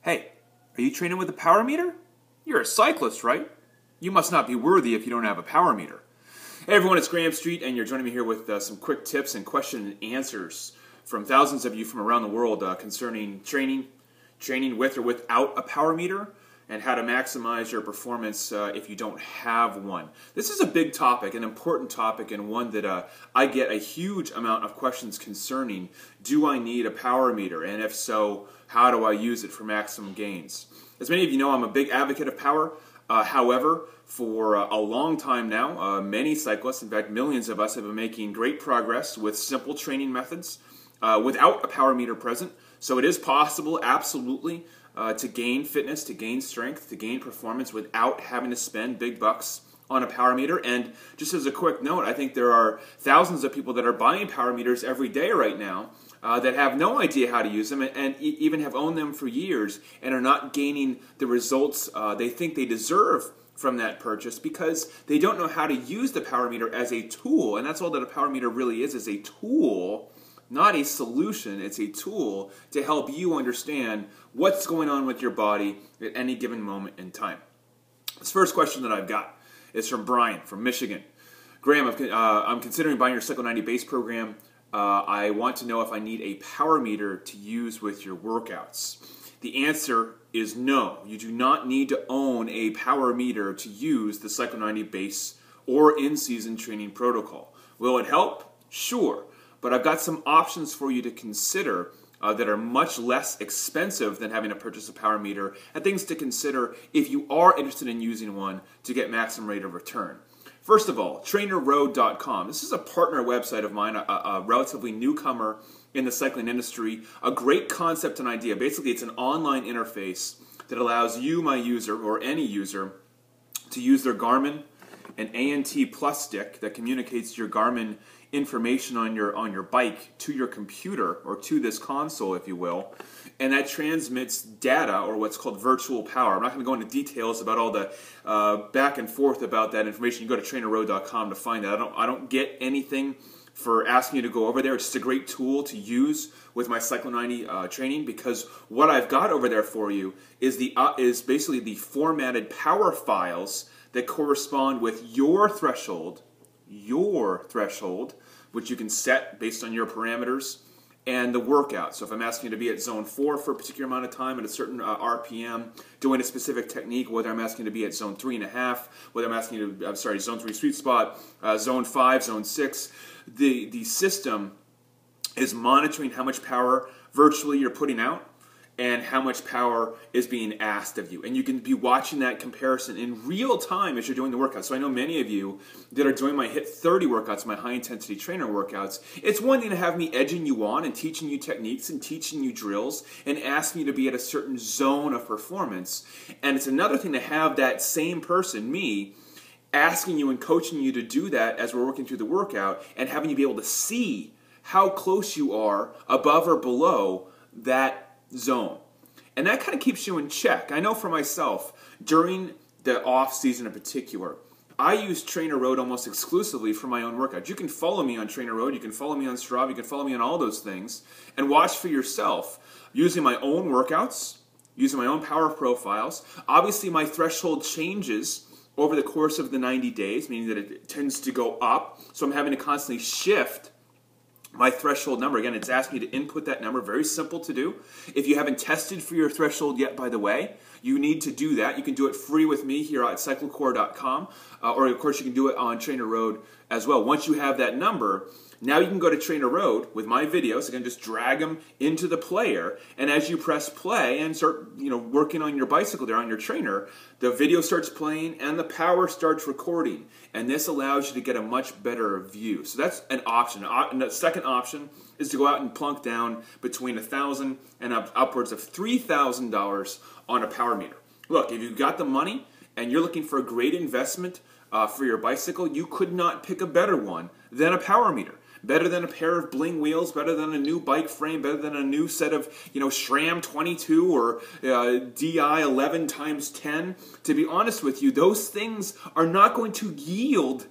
Hey, are you training with a power meter? You're a cyclist, right? You must not be worthy if you don't have a power meter. Hey everyone, it's Graeme Street, and you're joining me here with some quick tips and question and answers from thousands of you from around the world concerning training with or without a power meter, and how to maximize your performance if you don't have one. This is a big topic, an important topic, and one that I get a huge amount of questions concerning. Do I need a power meter? And if so, how do I use it for maximum gains? As many of you know, I'm a big advocate of power. However, for a long time now, many cyclists, in fact millions of us, have been making great progress with simple training methods without a power meter present. So it is possible, absolutely, to gain fitness, to gain strength, to gain performance without having to spend big bucks on a power meter. And just as a quick note, I think there are thousands of people that are buying power meters every day right now that have no idea how to use them, and even have owned them for years and are not gaining the results they think they deserve from that purchase because they don't know how to use the power meter as a tool. And that's all that a power meter really is a tool, not a solution. It's a tool to help you understand what's going on with your body at any given moment in time. This first question that I've got is from Brian from Michigan. Graeme, I'm considering buying your Cycle 90 base program. I want to know if I need a power meter to use with your workouts. The answer is no. You do not need to own a power meter to use the Cycle 90 base or in-season training protocol. Will it help? Sure. But I've got some options for you to consider that are much less expensive than having to purchase a power meter, and things to consider if you are interested in using one to get maximum rate of return. First of all, trainerroad.com. This is a partner website of mine, a relatively newcomer in the cycling industry. A great concept and idea. Basically, it's an online interface that allows you, my user, or any user, to use their Garmin, an ANT Plus stick that communicates your Garmin information on your bike to your computer, or to this console, if you will, and that transmits data, or what's called virtual power. I'm not going to go into details about all the back and forth about that information. You go to trainerroad.com to find that. I don't get anything for asking you to go over there. It's just a great tool to use with my Cycle 90 training, because what I've got over there for you is basically the formatted power files that correspond with your threshold, which you can set based on your parameters, and the workout. So if I'm asking you to be at zone 4 for a particular amount of time at a certain RPM, doing a specific technique, whether I'm asking you to be at zone 3.5, whether I'm asking you to, zone 3 sweet spot, zone 5, zone 6, the system is monitoring how much power virtually you're putting out and how much power is being asked of you. And you can be watching that comparison in real time as you're doing the workout. So I know many of you that are doing my HIIT 30 workouts, my high-intensity trainer workouts. It's one thing to have me edging you on and teaching you techniques and teaching you drills and asking you to be at a certain zone of performance. And it's another thing to have that same person, me, asking you and coaching you to do that as we're working through the workout, and having you be able to see how close you are above or below that zone. And that kind of keeps you in check. I know for myself, during the off season in particular, I use Trainer Road almost exclusively for my own workouts. You can follow me on Trainer Road, you can follow me on Strava, you can follow me on all those things, and watch for yourself using my own workouts, using my own power profiles. Obviously my threshold changes over the course of the 90 days, meaning that it tends to go up, so I'm having to constantly shift my threshold number. Again, it's asking you to input that number. Very simple to do. If you haven't tested for your threshold yet, by the way, you need to do that. You can do it free with me here at cyclecore.com, or of course you can do it on Trainer Road as well. Once you have that number, now you can go to Trainer Road with my videos. Again, just drag them into the player, and as you press play and start working on your bicycle there on your trainer, the video starts playing and the power starts recording, and this allows you to get a much better view. So that's an option. And the second option is to go out and plunk down between $1,000 and upwards of $3,000 on a power meter. Look, if you've got the money and you're looking for a great investment for your bicycle, you could not pick a better one than a power meter. Better than a pair of bling wheels, better than a new bike frame, better than a new set of SRAM 22 or DI 11 x 10. To be honest with you, those things are not going to yield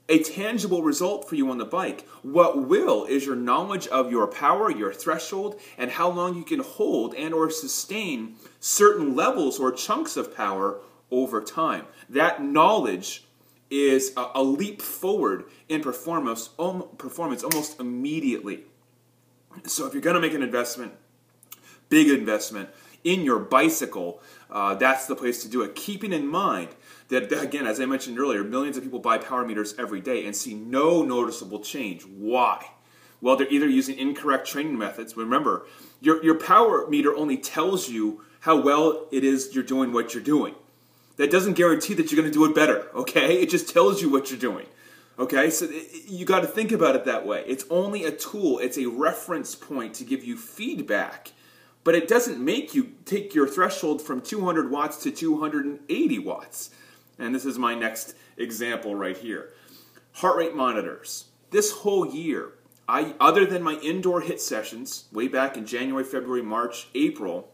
a tangible result for you on the bike. What will is your knowledge of your power, your threshold, and how long you can hold and or sustain certain levels or chunks of power over time. That knowledge is a leap forward in performance almost immediately. So if you're going to make an investment, big investment, in your bicycle, that's the place to do it. Keeping in mind that, again, as I mentioned earlier, millions of people buy power meters every day and see no noticeable change. Why? Well, they're either using incorrect training methods. Remember, your power meter only tells you how well it is you're doing what you're doing. That doesn't guarantee that you're going to do it better, okay? It just tells you what you're doing, okay? So you got to think about it that way. It's only a tool. It's a reference point to give you feedback. But it doesn't make you take your threshold from 200 watts to 280 watts. And this is my next example right here. Heart rate monitors. This whole year, other than my indoor HIIT sessions, way back in January, February, March, April,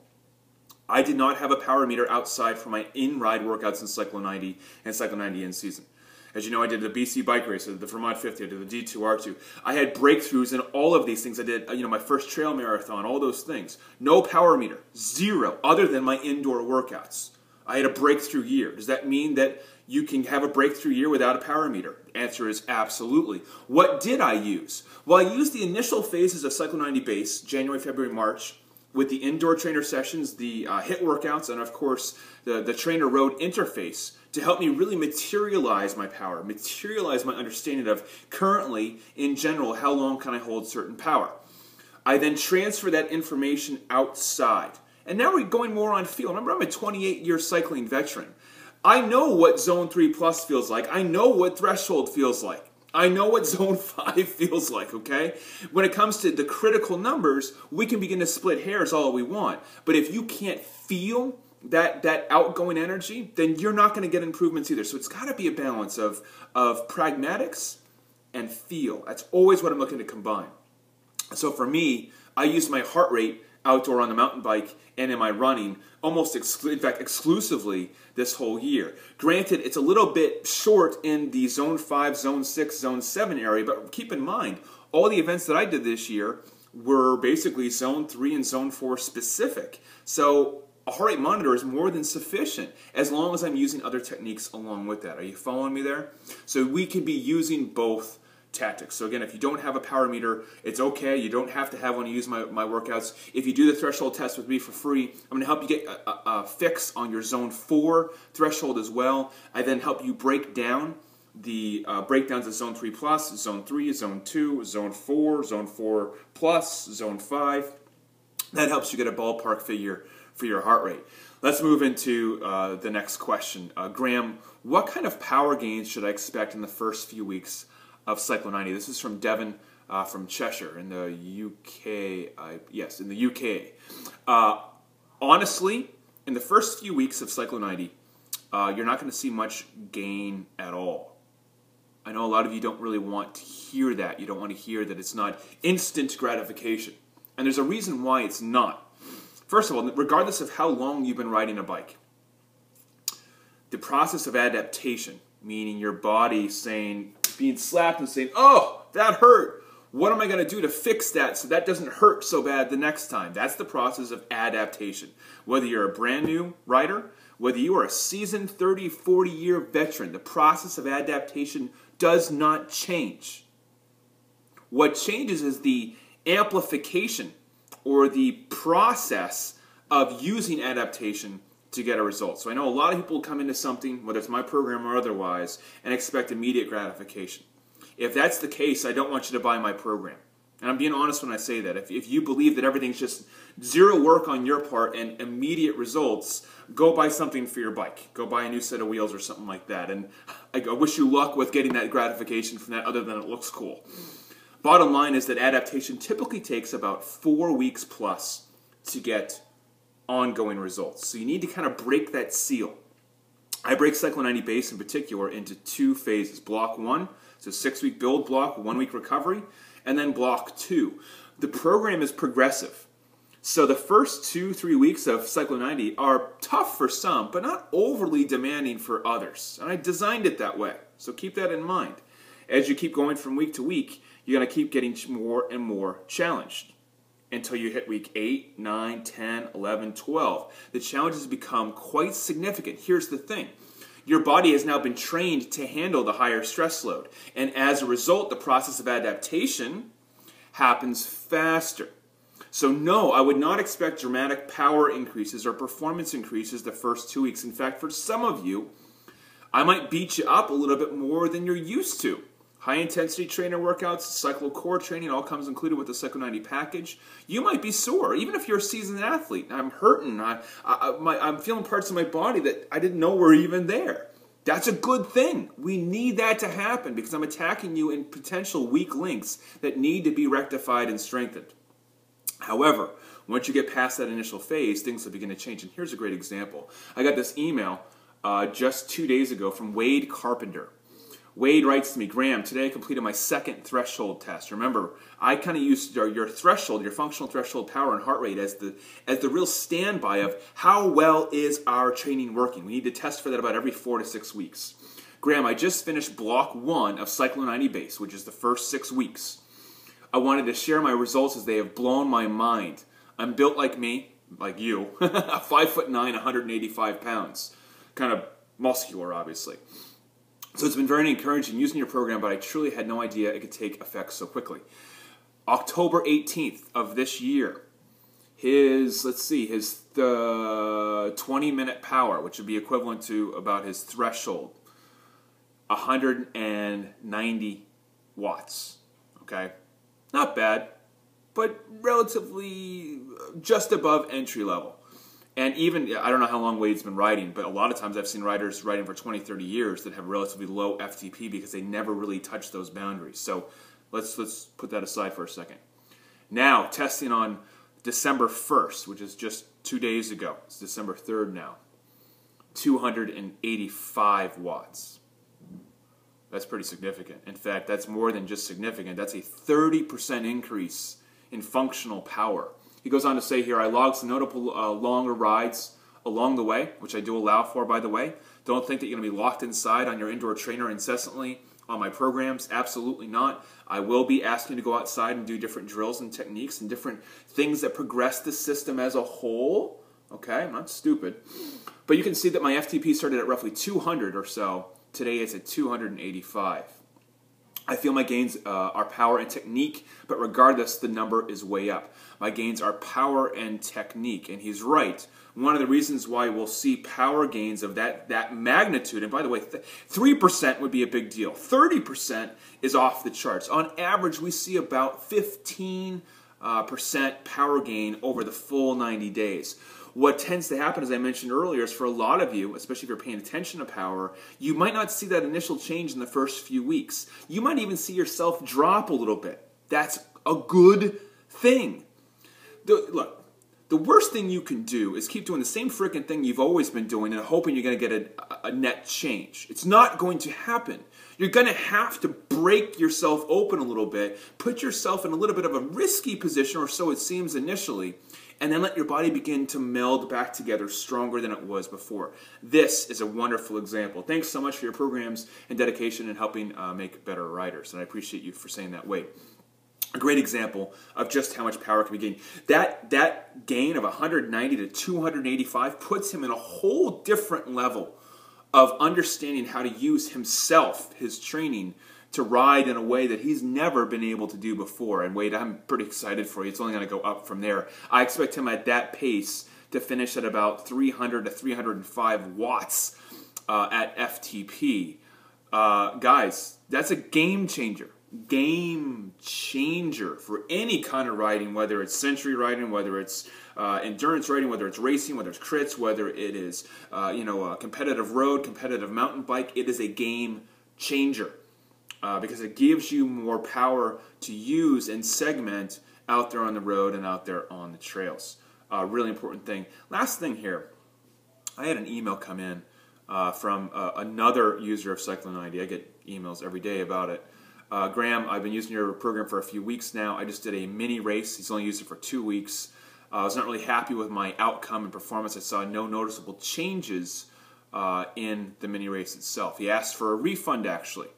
I did not have a power meter outside for my in-ride workouts in Cyclo 90 and Cyclo 90 in season. As you know, I did the BC bike race, I did the Vermont 50, I did the D2R2. I had breakthroughs in all of these things. I did, my first trail marathon, all those things. No power meter, zero, other than my indoor workouts. I had a breakthrough year. Does that mean that you can have a breakthrough year without a power meter? The answer is absolutely. What did I use? Well, I used the initial phases of Cyclo 90 base, January, February, March, with the indoor trainer sessions, the HIIT workouts, and of course the trainer road interface to help me really materialize my power, materialize my understanding of currently, in general, how long can I hold certain power. I then transfer that information outside. And now we're going more on feel. Remember, I'm a 28-year cycling veteran. I know what Zone 3 Plus feels like. I know what threshold feels like. I know what Zone 5 feels like, okay? When it comes to the critical numbers, we can begin to split hairs all we want. But if you can't feel that outgoing energy, then you're not going to get improvements either. So it's got to be a balance of pragmatics and feel. That's always what I'm looking to combine. So for me, I use my heart rate outdoor on the mountain bike and in my running almost exclusively this whole year. Granted, it's a little bit short in the Zone 5, Zone 6, Zone 7 area, but keep in mind, all the events that I did this year were basically Zone 3 and Zone 4 specific. So a heart rate monitor is more than sufficient as long as I'm using other techniques along with that. Are you following me there? So we could be using both tactics. So again, if you don't have a power meter, it's okay. You don't have to have one to use my workouts. If you do the threshold test with me for free, I'm going to help you get a fix on your Zone 4 threshold as well. I then help you break down the breakdowns of Zone 3 Plus, Zone 3, Zone 2, Zone 4, Zone 4 Plus, Zone 5. That helps you get a ballpark figure for your heart rate. Let's move into the next question. Graeme, what kind of power gains should I expect in the first few weeks of Cyclo 90? This is from Devon from Cheshire in the UK. Yes, in the UK. Honestly, in the first few weeks of Cyclo 90, you're not going to see much gain at all. I know a lot of you don't really want to hear that. You don't want to hear that it's not instant gratification. And there's a reason why it's not. First of all, regardless of how long you've been riding a bike, the process of adaptation, meaning your body being slapped and saying, oh, that hurt. What am I going to do to fix that so that doesn't hurt so bad the next time? That's the process of adaptation. Whether you're a brand new rider, whether you are a seasoned 30, 40-year veteran, the process of adaptation does not change. What changes is the amplification or the process of using adaptation to get a result. So I know a lot of people come into something, whether it's my program or otherwise, and expect immediate gratification. If that's the case, I don't want you to buy my program. And I'm being honest when I say that. If you believe that everything's just zero work on your part and immediate results, go buy something for your bike. Go buy a new set of wheels or something like that. And I wish you luck with getting that gratification from that other than it looks cool. Bottom line is that adaptation typically takes about 4 weeks plus to get ongoing results. So you need to kind of break that seal. I break Cyclo 90 base in particular into 2 phases. Block 1, so 6-week build block, 1-week recovery, and then block 2. The program is progressive. So the first 2-3 weeks of Cyclo 90 are tough for some, but not overly demanding for others. And I designed it that way, so keep that in mind. as you keep going from week to week, you're going to keep getting more and more challenged until you hit week 8, 9, 10, 11, 12. The challenges become quite significant. Here's the thing. Your body has now been trained to handle the higher stress load. And as a result, the process of adaptation happens faster. So no, I would not expect dramatic power increases or performance increases the first 2 weeks. In fact, for some of you, I might beat you up a little bit more than you're used to. High-intensity trainer workouts, cyclo-core training, all comes included with the Cyclo 90 package. You might be sore, even if you're a seasoned athlete. I'm hurting. I'm feeling parts of my body that I didn't know were even there. That's a good thing. We need that to happen because I'm attacking you in potential weak links that need to be rectified and strengthened. However, once you get past that initial phase, things will begin to change. And here's a great example. I got this email just 2 days ago from Wade Carpenter. Wade writes to me, Graeme, today I completed my second threshold test. Remember, I kind of used your threshold, your functional threshold power and heart rate as the real standby of how well is our training working. We need to test for that about every 4 to 6 weeks. Graeme, I just finished block 1 of Cyclo 90 base, which is the first 6 weeks. I wanted to share my results as they have blown my mind. I'm built like me, like you, 5'9", 185 pounds. Kind of muscular, obviously. So it's been very encouraging using your program, but I truly had no idea it could take effect so quickly. October 18th of this year, his 20-minute power, which would be equivalent to about his threshold, 190 watts. Okay? Not bad, but relatively just above entry level. And even, I don't know how long Wade's been riding, but a lot of times I've seen riders riding for 20, 30 years that have relatively low FTP because they never really touch those boundaries. So let's put that aside for a second. Now, testing on December 1st, which is just 2 days ago. It's December 3rd now. 285 watts. That's pretty significant. In fact, that's more than just significant. That's a 30% increase in functional power. He goes on to say here, I logged some notable longer rides along the way, which I do allow for, by the way. Don't think that you're going to be locked inside on your indoor trainer incessantly on my programs. Absolutely not. I will be asking you to go outside and do different drills and techniques and different things that progress the system as a whole. Okay, I'm not stupid. But you can see that my FTP started at roughly 200 or so. Today it's at 285. I feel my gains are power and technique, but regardless, the number is way up. My gains are power and technique, and he's right. One of the reasons why we'll see power gains of that magnitude, and by the way, 3% would be a big deal. 30% is off the charts. On average, we see about 15% power gain over the full 90 days. What tends to happen, as I mentioned earlier, is for a lot of you, especially if you're paying attention to power, you might not see that initial change in the first few weeks. You might even see yourself drop a little bit. That's a good thing. Look, the worst thing you can do is keep doing the same freaking thing you've always been doing and hoping you're going to get a net change. It's not going to happen. You're going to have to break yourself open a little bit, put yourself in a little bit of a risky position, or so it seems initially, and then let your body begin to meld back together stronger than it was before. This is a wonderful example. Thanks so much for your programs and dedication in helping make better riders, and I appreciate you for saying that, Wade. A great example of just how much power can be gained. That gain of 190 to 285 puts him in a whole different level of understanding how to use himself, his training, to ride in a way that he's never been able to do before. And Wade, I'm pretty excited for you. It's only going to go up from there. I expect him at that pace to finish at about 300 to 305 watts at FTP. Guys, that's a game changer. Game changer for any kind of riding, whether it's century riding, whether it's endurance riding, whether it's racing, whether it's crits, whether it is competitive road, competitive mountain bike. It is a game changer because it gives you more power to use and segment out there on the road and out there on the trails. Really important thing. Last thing here, I had an email come in from another user of Cyclo 90. I get emails every day about it. Graeme, I've been using your program for a few weeks now. I just did a mini race. He's only used it for 2 weeks. I was not really happy with my outcome and performance. I saw no noticeable changes in the mini race itself. He asked for a refund, actually.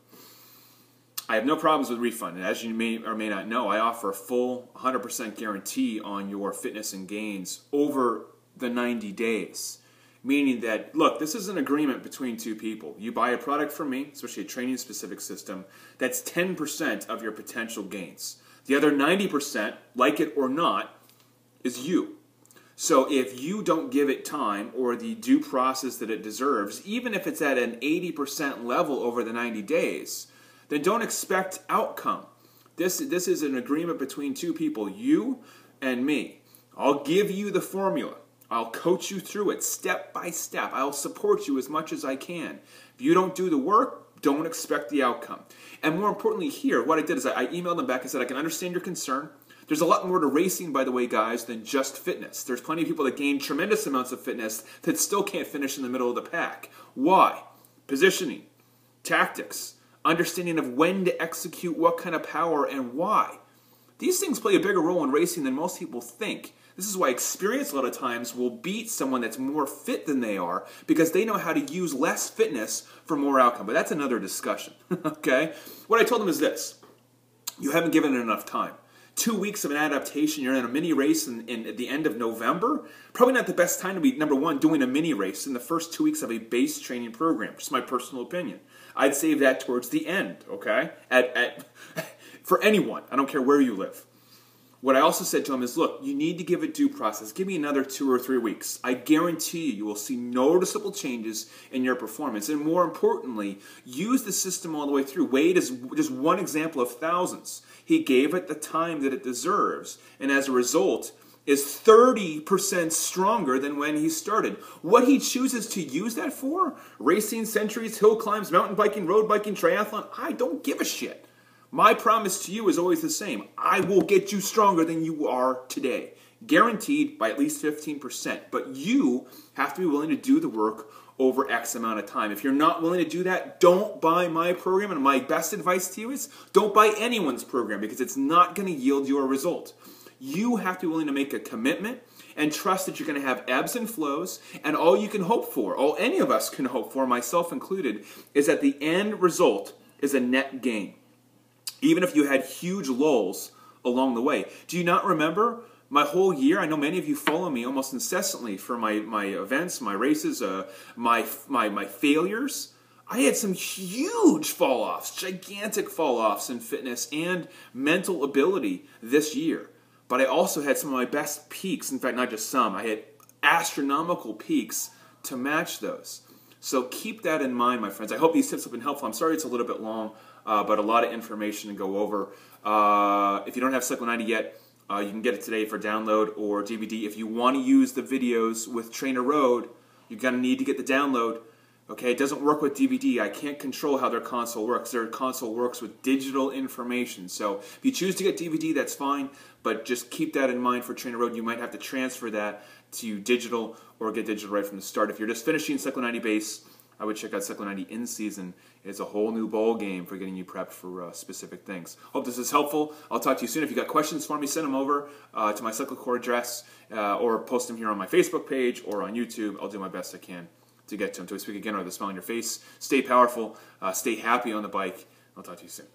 I have no problems with refund. And as you may or may not know, I offer a full 100% guarantee on your fitness and gains over the 90 days. Meaning that, look, this is an agreement between two people. You buy a product from me, especially a training-specific system, that's 10% of your potential gains. The other 90%, like it or not, is you. So if you don't give it time or the due process that it deserves, even if it's at an 80% level over the 90 days, then don't expect outcome. This is an agreement between two people, you and me. I'll give you the formula. I'll coach you through it step by step. I'll support you as much as I can. If you don't do the work, don't expect the outcome. And more importantly here, what I did is I emailed them back and said, I can understand your concern. There's a lot more to racing, by the way, guys, than just fitness. There's plenty of people that gain tremendous amounts of fitness that still can't finish in the middle of the pack. Why? Positioning, tactics, understanding of when to execute what kind of power and why. These things play a bigger role in racing than most people think. This is why experience a lot of times will beat someone that's more fit than they are because they know how to use less fitness for more outcome. But that's another discussion, okay? What I told them is this. You haven't given it enough time. 2 weeks of an adaptation, you're in a mini race at the end of November. Probably not the best time to be, number one, doing a mini race in the first 2 weeks of a base training program. Just my personal opinion. I'd save that towards the end, okay? For anyone. I don't care where you live. What I also said to him is, look, you need to give it due process. Give me another 2 or 3 weeks. I guarantee you will see noticeable changes in your performance. And more importantly, use the system all the way through. Wade is just one example of thousands. He gave it the time that it deserves. And as a result, is 30% stronger than when he started. What he chooses to use that for, racing, centuries, hill climbs, mountain biking, road biking, triathlon, I don't give a shit. My promise to you is always the same. I will get you stronger than you are today. Guaranteed by at least 15%. But you have to be willing to do the work over X amount of time. If you're not willing to do that, don't buy my program. And my best advice to you is don't buy anyone's program because it's not going to yield you a result. You have to be willing to make a commitment and trust that you're going to have ebbs and flows. And all you can hope for, all any of us can hope for, myself included, is that the end result is a net gain. Even if you had huge lulls along the way. Do you not remember my whole year? I know many of you follow me almost incessantly for my events, my races, my failures. I had some huge fall-offs, gigantic fall-offs in fitness and mental ability this year. But I also had some of my best peaks. In fact, not just some. I had astronomical peaks to match those. So keep that in mind, my friends. I hope these tips have been helpful. I'm sorry it's a little bit long, but a lot of information to go over. If you don't have Cycle 90 yet, you can get it today for download or DVD. If you want to use the videos with Trainer Road, you're going to need to get the download. Okay, it doesn't work with DVD. I can't control how their console works. Their console works with digital information. So if you choose to get DVD, that's fine, but just keep that in mind for Trainer Road. You might have to transfer that to digital or get digital right from the start. If you're just finishing Cycle 90 base, I would check out Cycle 90 in season. It's a whole new ball game for getting you prepped for specific things. Hope this is helpful. I'll talk to you soon. If you got questions for me, send them over to my CycleCore address or post them here on my Facebook page or on YouTube. I'll do my best I can to get to them. Until we speak again, or the smile on your face. Stay powerful. Stay happy on the bike. I'll talk to you soon.